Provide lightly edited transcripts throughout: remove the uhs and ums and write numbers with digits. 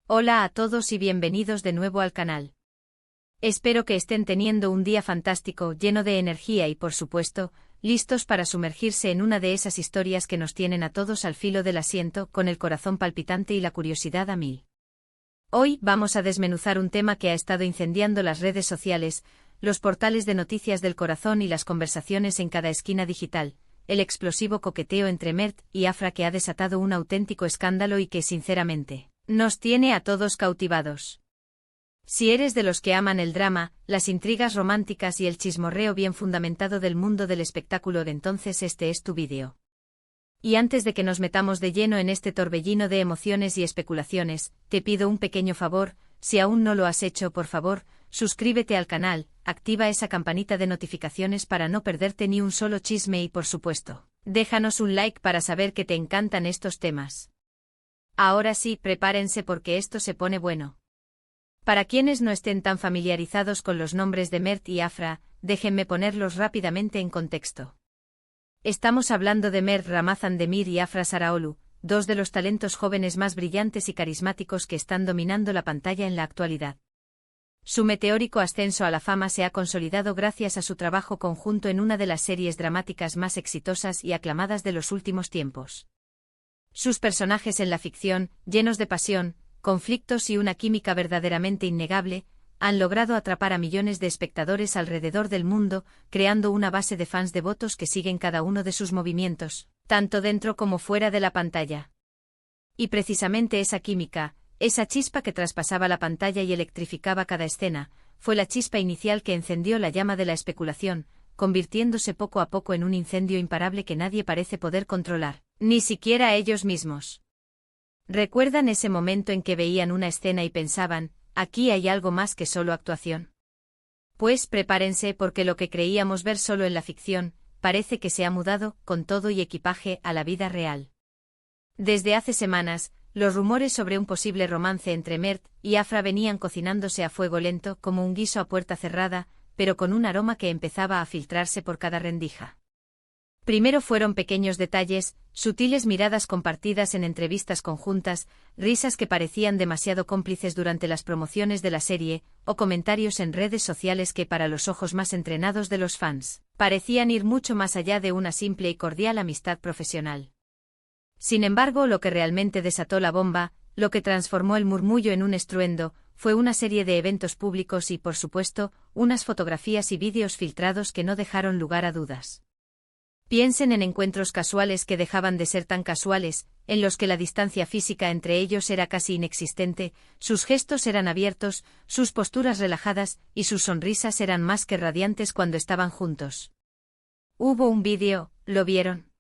Hola a todos y bienvenidos de nuevo al canal. Espero que estén teniendo un día fantástico, lleno de energía y, por supuesto, listos para sumergirse en una de esas historias que nos tienen a todos al filo del asiento, con el corazón palpitante y la curiosidad a mil. Hoy vamos a desmenuzar un tema que ha estado incendiando las redes sociales, los portales de noticias del corazón y las conversaciones en cada esquina digital: el explosivo coqueteo entre Mert y Afra, que ha desatado un auténtico escándalo y que, sinceramente, nos tiene a todos cautivados. Si eres de los que aman el drama, las intrigas románticas y el chismorreo bien fundamentado del mundo del espectáculo, entonces este es tu vídeo. Y antes de que nos metamos de lleno en este torbellino de emociones y especulaciones, te pido un pequeño favor: si aún no lo has hecho, por favor, suscríbete al canal, activa esa campanita de notificaciones para no perderte ni un solo chisme y, por supuesto, déjanos un like para saber que te encantan estos temas. Ahora sí, prepárense porque esto se pone bueno. Para quienes no estén tan familiarizados con los nombres de Mert y Afra, déjenme ponerlos rápidamente en contexto. Estamos hablando de Mert Ramazan Demir y Afra Saraoglu, dos de los talentos jóvenes más brillantes y carismáticos que están dominando la pantalla en la actualidad. Su meteórico ascenso a la fama se ha consolidado gracias a su trabajo conjunto en una de las series dramáticas más exitosas y aclamadas de los últimos tiempos. Sus personajes en la ficción, llenos de pasión, conflictos y una química verdaderamente innegable, han logrado atrapar a millones de espectadores alrededor del mundo, creando una base de fans devotos que siguen cada uno de sus movimientos, tanto dentro como fuera de la pantalla. Y precisamente esa química, esa chispa que traspasaba la pantalla y electrificaba cada escena, fue la chispa inicial que encendió la llama de la especulación, convirtiéndose poco a poco en un incendio imparable que nadie parece poder controlar, ni siquiera ellos mismos. ¿Recuerdan ese momento en que veían una escena y pensaban, aquí hay algo más que solo actuación? Pues prepárense, porque lo que creíamos ver solo en la ficción, parece que se ha mudado, con todo y equipaje, a la vida real. Desde hace semanas, los rumores sobre un posible romance entre Mert y Afra venían cocinándose a fuego lento, como un guiso a puerta cerrada, pero con un aroma que empezaba a filtrarse por cada rendija. Primero fueron pequeños detalles, sutiles miradas compartidas en entrevistas conjuntas, risas que parecían demasiado cómplices durante las promociones de la serie, o comentarios en redes sociales que, para los ojos más entrenados de los fans, parecían ir mucho más allá de una simple y cordial amistad profesional. Sin embargo, lo que realmente desató la bomba, lo que transformó el murmullo en un estruendo, fue una serie de eventos públicos y, por supuesto, unas fotografías y vídeos filtrados que no dejaron lugar a dudas. Piensen en encuentros casuales que dejaban de ser tan casuales, en los que la distancia física entre ellos era casi inexistente, sus gestos eran abiertos, sus posturas relajadas, y sus sonrisas eran más que radiantes cuando estaban juntos. Hubo un vídeo, ¿lo vieron?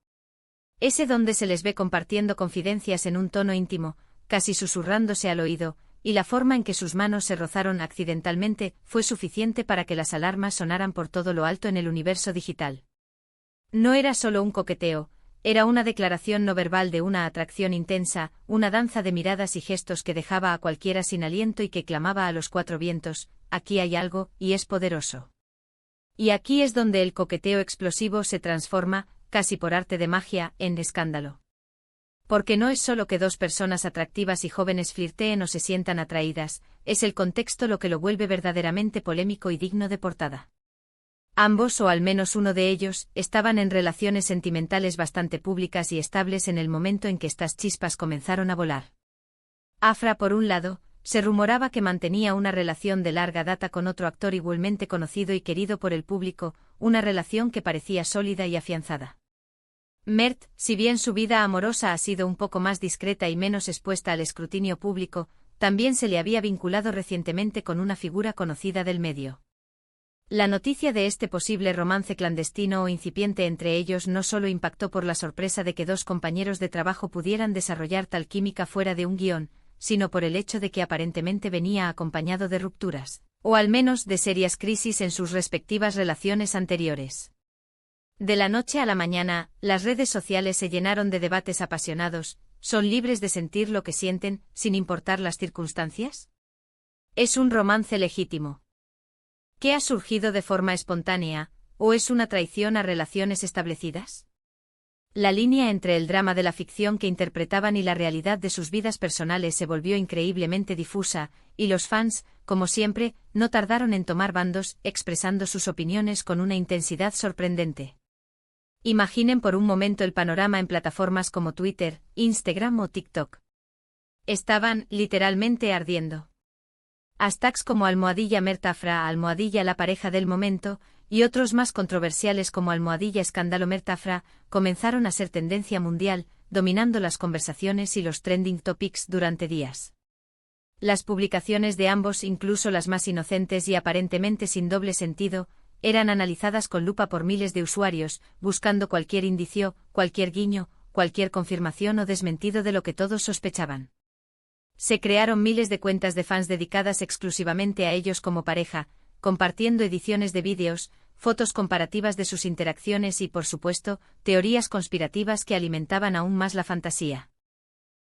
Ese donde se les ve compartiendo confidencias en un tono íntimo, casi susurrándose al oído, y la forma en que sus manos se rozaron accidentalmente fue suficiente para que las alarmas sonaran por todo lo alto en el universo digital. No era solo un coqueteo, era una declaración no verbal de una atracción intensa, una danza de miradas y gestos que dejaba a cualquiera sin aliento y que clamaba a los cuatro vientos: aquí hay algo, y es poderoso. Y aquí es donde el coqueteo explosivo se transforma, casi por arte de magia, en escándalo. Porque no es solo que dos personas atractivas y jóvenes flirteen o se sientan atraídas, es el contexto lo que lo vuelve verdaderamente polémico y digno de portada. Ambos, o al menos uno de ellos, estaban en relaciones sentimentales bastante públicas y estables en el momento en que estas chispas comenzaron a volar. Afra, por un lado, se rumoraba que mantenía una relación de larga data con otro actor igualmente conocido y querido por el público, una relación que parecía sólida y afianzada. Mert, si bien su vida amorosa ha sido un poco más discreta y menos expuesta al escrutinio público, también se le había vinculado recientemente con una figura conocida del medio. La noticia de este posible romance clandestino o incipiente entre ellos no solo impactó por la sorpresa de que dos compañeros de trabajo pudieran desarrollar tal química fuera de un guión, sino por el hecho de que aparentemente venía acompañado de rupturas, o al menos de serias crisis en sus respectivas relaciones anteriores. De la noche a la mañana, las redes sociales se llenaron de debates apasionados: ¿son libres de sentir lo que sienten, sin importar las circunstancias? ¿Es un romance legítimo? ¿Qué ha surgido de forma espontánea, o es una traición a relaciones establecidas? La línea entre el drama de la ficción que interpretaban y la realidad de sus vidas personales se volvió increíblemente difusa, y los fans, como siempre, no tardaron en tomar bandos, expresando sus opiniones con una intensidad sorprendente. Imaginen por un momento el panorama en plataformas como Twitter, Instagram o TikTok. Estaban, literalmente, ardiendo. Hashtags como #Mertafra, #la pareja del momento, y otros más controversiales como #escándalo Mertafra, comenzaron a ser tendencia mundial, dominando las conversaciones y los trending topics durante días. Las publicaciones de ambos, incluso las más inocentes y aparentemente sin doble sentido, eran analizadas con lupa por miles de usuarios, buscando cualquier indicio, cualquier guiño, cualquier confirmación o desmentido de lo que todos sospechaban. Se crearon miles de cuentas de fans dedicadas exclusivamente a ellos como pareja, compartiendo ediciones de vídeos, fotos comparativas de sus interacciones y, por supuesto, teorías conspirativas que alimentaban aún más la fantasía.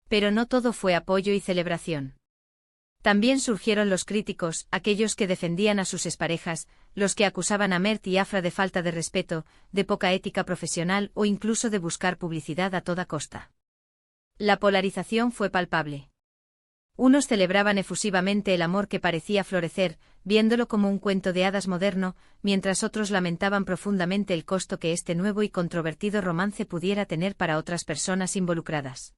Pero no todo fue apoyo y celebración. También surgieron los críticos, aquellos que defendían a sus exparejas, los que acusaban a Mert y Afra de falta de respeto, de poca ética profesional o incluso de buscar publicidad a toda costa. La polarización fue palpable. Unos celebraban efusivamente el amor que parecía florecer, viéndolo como un cuento de hadas moderno, mientras otros lamentaban profundamente el costo que este nuevo y controvertido romance pudiera tener para otras personas involucradas.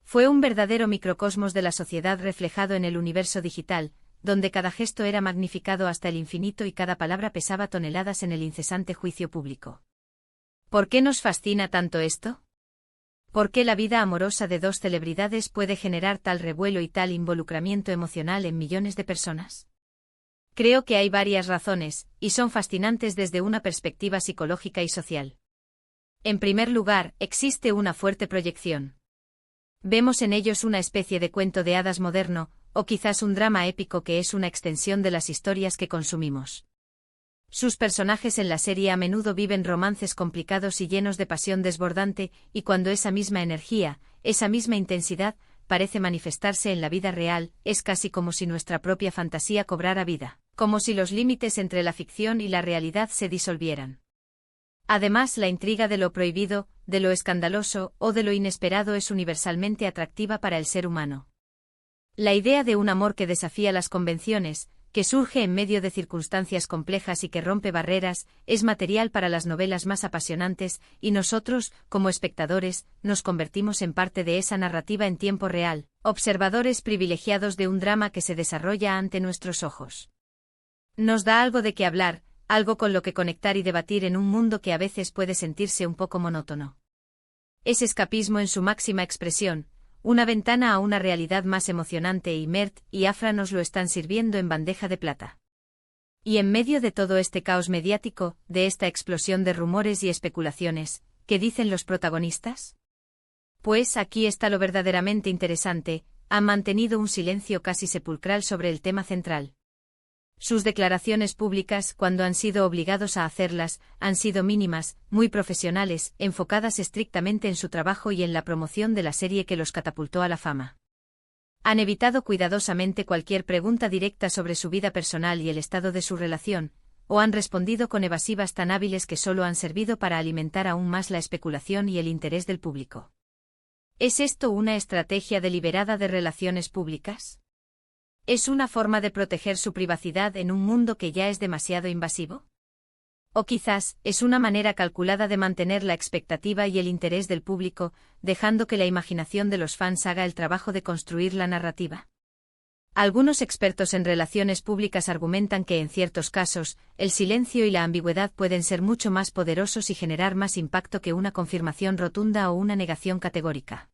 Fue un verdadero microcosmos de la sociedad reflejado en el universo digital, donde cada gesto era magnificado hasta el infinito y cada palabra pesaba toneladas en el incesante juicio público. ¿Por qué nos fascina tanto esto? ¿Por qué la vida amorosa de dos celebridades puede generar tal revuelo y tal involucramiento emocional en millones de personas? Creo que hay varias razones, y son fascinantes desde una perspectiva psicológica y social. En primer lugar, existe una fuerte proyección. Vemos en ellos una especie de cuento de hadas moderno, o quizás un drama épico que es una extensión de las historias que consumimos. Sus personajes en la serie a menudo viven romances complicados y llenos de pasión desbordante, y cuando esa misma energía, esa misma intensidad, parece manifestarse en la vida real, es casi como si nuestra propia fantasía cobrara vida, como si los límites entre la ficción y la realidad se disolvieran. Además, la intriga de lo prohibido, de lo escandaloso o de lo inesperado es universalmente atractiva para el ser humano. La idea de un amor que desafía las convenciones, que surge en medio de circunstancias complejas y que rompe barreras, es material para las novelas más apasionantes, y nosotros, como espectadores, nos convertimos en parte de esa narrativa en tiempo real, observadores privilegiados de un drama que se desarrolla ante nuestros ojos. Nos da algo de qué hablar, algo con lo que conectar y debatir en un mundo que a veces puede sentirse un poco monótono. Es escapismo en su máxima expresión, una ventana a una realidad más emocionante y Mert y Afra nos lo están sirviendo en bandeja de plata. Y en medio de todo este caos mediático, de esta explosión de rumores y especulaciones, ¿qué dicen los protagonistas? Pues aquí está lo verdaderamente interesante, han mantenido un silencio casi sepulcral sobre el tema central. Sus declaraciones públicas, cuando han sido obligados a hacerlas, han sido mínimas, muy profesionales, enfocadas estrictamente en su trabajo y en la promoción de la serie que los catapultó a la fama. Han evitado cuidadosamente cualquier pregunta directa sobre su vida personal y el estado de su relación, o han respondido con evasivas tan hábiles que solo han servido para alimentar aún más la especulación y el interés del público. ¿Es esto una estrategia deliberada de relaciones públicas? ¿Es una forma de proteger su privacidad en un mundo que ya es demasiado invasivo? O quizás, es una manera calculada de mantener la expectativa y el interés del público, dejando que la imaginación de los fans haga el trabajo de construir la narrativa. Algunos expertos en relaciones públicas argumentan que en ciertos casos, el silencio y la ambigüedad pueden ser mucho más poderosos y generar más impacto que una confirmación rotunda o una negación categórica.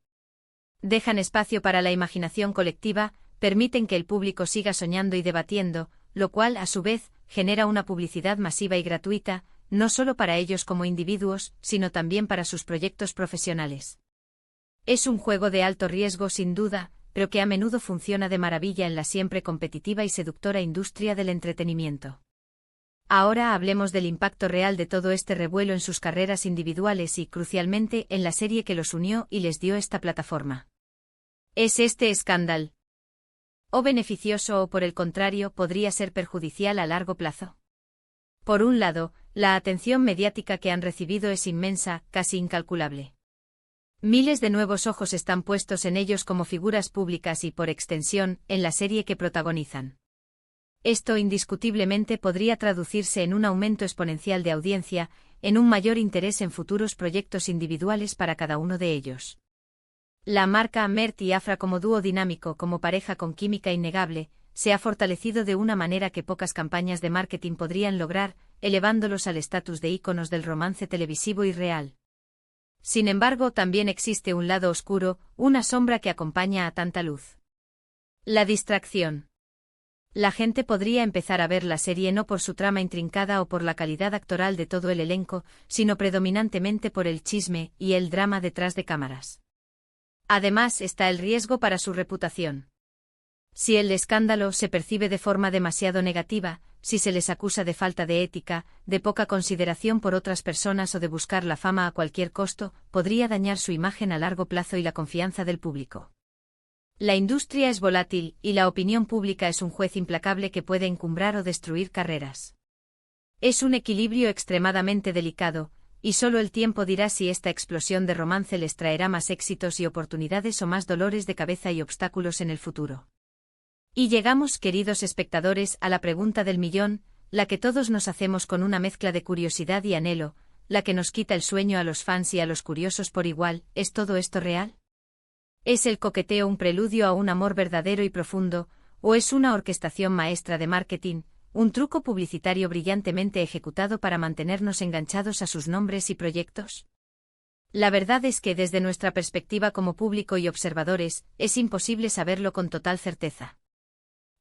Dejan espacio para la imaginación colectiva, permiten que el público siga soñando y debatiendo, lo cual, a su vez, genera una publicidad masiva y gratuita, no solo para ellos como individuos, sino también para sus proyectos profesionales. Es un juego de alto riesgo sin duda, pero que a menudo funciona de maravilla en la siempre competitiva y seductora industria del entretenimiento. Ahora hablemos del impacto real de todo este revuelo en sus carreras individuales y, crucialmente, en la serie que los unió y les dio esta plataforma. ¿Es este escándalo o beneficioso o por el contrario podría ser perjudicial a largo plazo? Por un lado, la atención mediática que han recibido es inmensa, casi incalculable. Miles de nuevos ojos están puestos en ellos como figuras públicas y, por extensión, en la serie que protagonizan. Esto indiscutiblemente podría traducirse en un aumento exponencial de audiencia, en un mayor interés en futuros proyectos individuales para cada uno de ellos. La marca Mert y Afra como dúo dinámico, como pareja con química innegable, se ha fortalecido de una manera que pocas campañas de marketing podrían lograr, elevándolos al estatus de íconos del romance televisivo y real. Sin embargo, también existe un lado oscuro, una sombra que acompaña a tanta luz. La distracción. La gente podría empezar a ver la serie no por su trama intrincada o por la calidad actoral de todo el elenco, sino predominantemente por el chisme y el drama detrás de cámaras. Además está el riesgo para su reputación. Si el escándalo se percibe de forma demasiado negativa, si se les acusa de falta de ética, de poca consideración por otras personas o de buscar la fama a cualquier costo, podría dañar su imagen a largo plazo y la confianza del público. La industria es volátil, y la opinión pública es un juez implacable que puede encumbrar o destruir carreras. Es un equilibrio extremadamente delicado, y solo el tiempo dirá si esta explosión de romance les traerá más éxitos y oportunidades o más dolores de cabeza y obstáculos en el futuro. Y llegamos, queridos espectadores, a la pregunta del millón, la que todos nos hacemos con una mezcla de curiosidad y anhelo, la que nos quita el sueño a los fans y a los curiosos por igual: ¿es todo esto real? ¿Es el coqueteo un preludio a un amor verdadero y profundo, o es una orquestación maestra de marketing, un truco publicitario brillantemente ejecutado para mantenernos enganchados a sus nombres y proyectos? La verdad es que desde nuestra perspectiva como público y observadores, es imposible saberlo con total certeza.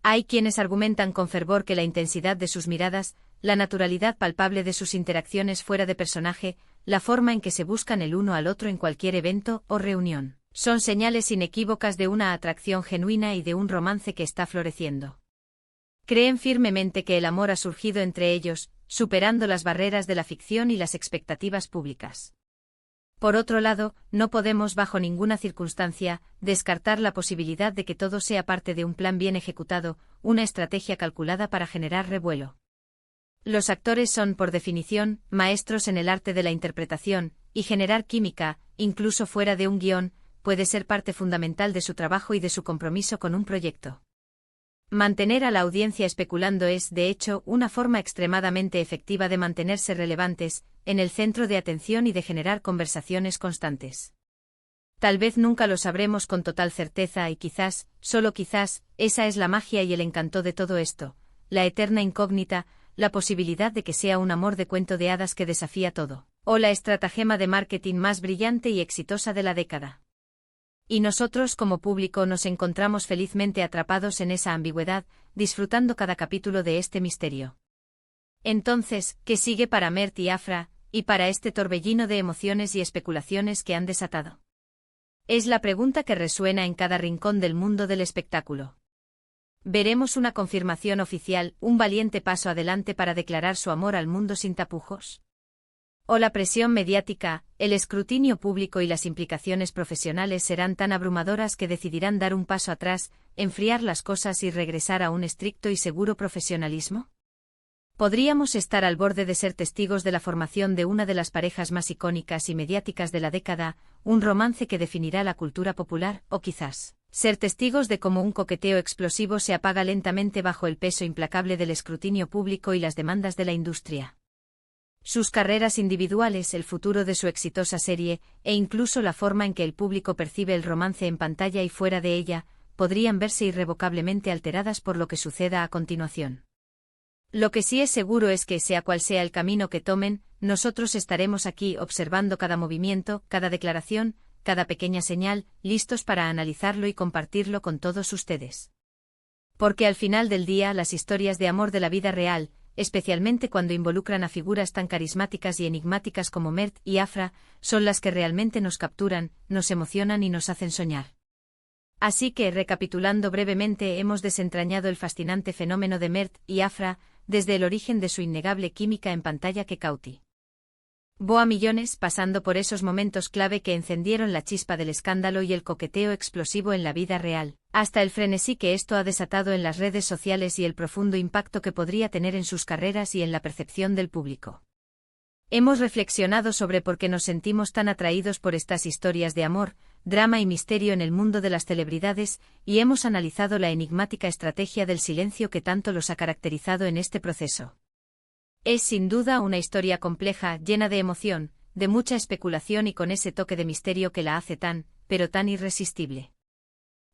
Hay quienes argumentan con fervor que la intensidad de sus miradas, la naturalidad palpable de sus interacciones fuera de personaje, la forma en que se buscan el uno al otro en cualquier evento o reunión, son señales inequívocas de una atracción genuina y de un romance que está floreciendo. Creen firmemente que el amor ha surgido entre ellos, superando las barreras de la ficción y las expectativas públicas. Por otro lado, no podemos bajo ninguna circunstancia descartar la posibilidad de que todo sea parte de un plan bien ejecutado, una estrategia calculada para generar revuelo. Los actores son, por definición, maestros en el arte de la interpretación, y generar química, incluso fuera de un guión, puede ser parte fundamental de su trabajo y de su compromiso con un proyecto. Mantener a la audiencia especulando es, de hecho, una forma extremadamente efectiva de mantenerse relevantes, en el centro de atención y de generar conversaciones constantes. Tal vez nunca lo sabremos con total certeza y quizás, solo quizás, esa es la magia y el encanto de todo esto, la eterna incógnita, la posibilidad de que sea un amor de cuento de hadas que desafía todo, o la estratagema de marketing más brillante y exitosa de la década. Y nosotros como público nos encontramos felizmente atrapados en esa ambigüedad, disfrutando cada capítulo de este misterio. Entonces, ¿qué sigue para Mert y Afra, y para este torbellino de emociones y especulaciones que han desatado? Es la pregunta que resuena en cada rincón del mundo del espectáculo. ¿Veremos una confirmación oficial, un valiente paso adelante para declarar su amor al mundo sin tapujos? ¿O la presión mediática, el escrutinio público y las implicaciones profesionales serán tan abrumadoras que decidirán dar un paso atrás, enfriar las cosas y regresar a un estricto y seguro profesionalismo? Podríamos estar al borde de ser testigos de la formación de una de las parejas más icónicas y mediáticas de la década, un romance que definirá la cultura popular, o quizás ser testigos de cómo un coqueteo explosivo se apaga lentamente bajo el peso implacable del escrutinio público y las demandas de la industria. Sus carreras individuales, el futuro de su exitosa serie, e incluso la forma en que el público percibe el romance en pantalla y fuera de ella, podrían verse irrevocablemente alteradas por lo que suceda a continuación. Lo que sí es seguro es que, sea cual sea el camino que tomen, nosotros estaremos aquí observando cada movimiento, cada declaración, cada pequeña señal, listos para analizarlo y compartirlo con todos ustedes. Porque al final del día, las historias de amor de la vida real, especialmente cuando involucran a figuras tan carismáticas y enigmáticas como Mert y Afra, son las que realmente nos capturan, nos emocionan y nos hacen soñar. Así que, recapitulando brevemente, hemos desentrañado el fascinante fenómeno de Mert y Afra, desde el origen de su innegable química en pantalla que cauti. Boa millones, pasando por esos momentos clave que encendieron la chispa del escándalo y el coqueteo explosivo en la vida real, hasta el frenesí que esto ha desatado en las redes sociales y el profundo impacto que podría tener en sus carreras y en la percepción del público. Hemos reflexionado sobre por qué nos sentimos tan atraídos por estas historias de amor, drama y misterio en el mundo de las celebridades, y hemos analizado la enigmática estrategia del silencio que tanto los ha caracterizado en este proceso. Es sin duda una historia compleja, llena de emoción, de mucha especulación y con ese toque de misterio que la hace tan, pero tan irresistible.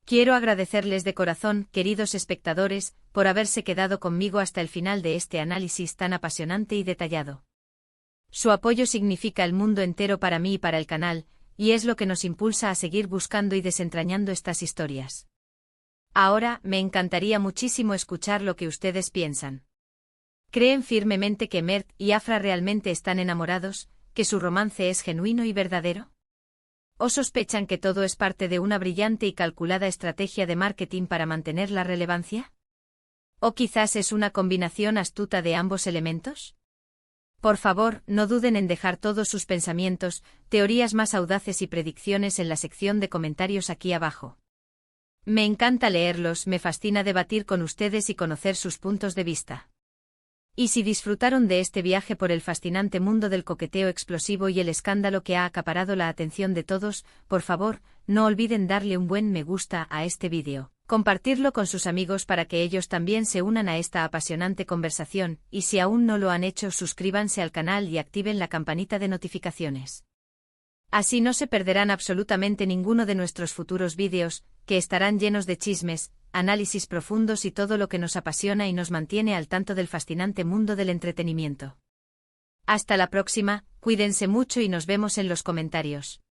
Quiero agradecerles de corazón, queridos espectadores, por haberse quedado conmigo hasta el final de este análisis tan apasionante y detallado. Su apoyo significa el mundo entero para mí y para el canal, y es lo que nos impulsa a seguir buscando y desentrañando estas historias. Ahora, me encantaría muchísimo escuchar lo que ustedes piensan. ¿Creen firmemente que Mert y Afra realmente están enamorados, que su romance es genuino y verdadero? ¿O sospechan que todo es parte de una brillante y calculada estrategia de marketing para mantener la relevancia? ¿O quizás es una combinación astuta de ambos elementos? Por favor, no duden en dejar todos sus pensamientos, teorías más audaces y predicciones en la sección de comentarios aquí abajo. Me encanta leerlos, me fascina debatir con ustedes y conocer sus puntos de vista. Y si disfrutaron de este viaje por el fascinante mundo del coqueteo explosivo y el escándalo que ha acaparado la atención de todos, por favor, no olviden darle un buen me gusta a este vídeo, compartirlo con sus amigos para que ellos también se unan a esta apasionante conversación, y si aún no lo han hecho, suscríbanse al canal y activen la campanita de notificaciones. Así no se perderán absolutamente ninguno de nuestros futuros vídeos, que estarán llenos de chismes, análisis profundos y todo lo que nos apasiona y nos mantiene al tanto del fascinante mundo del entretenimiento. Hasta la próxima, cuídense mucho y nos vemos en los comentarios.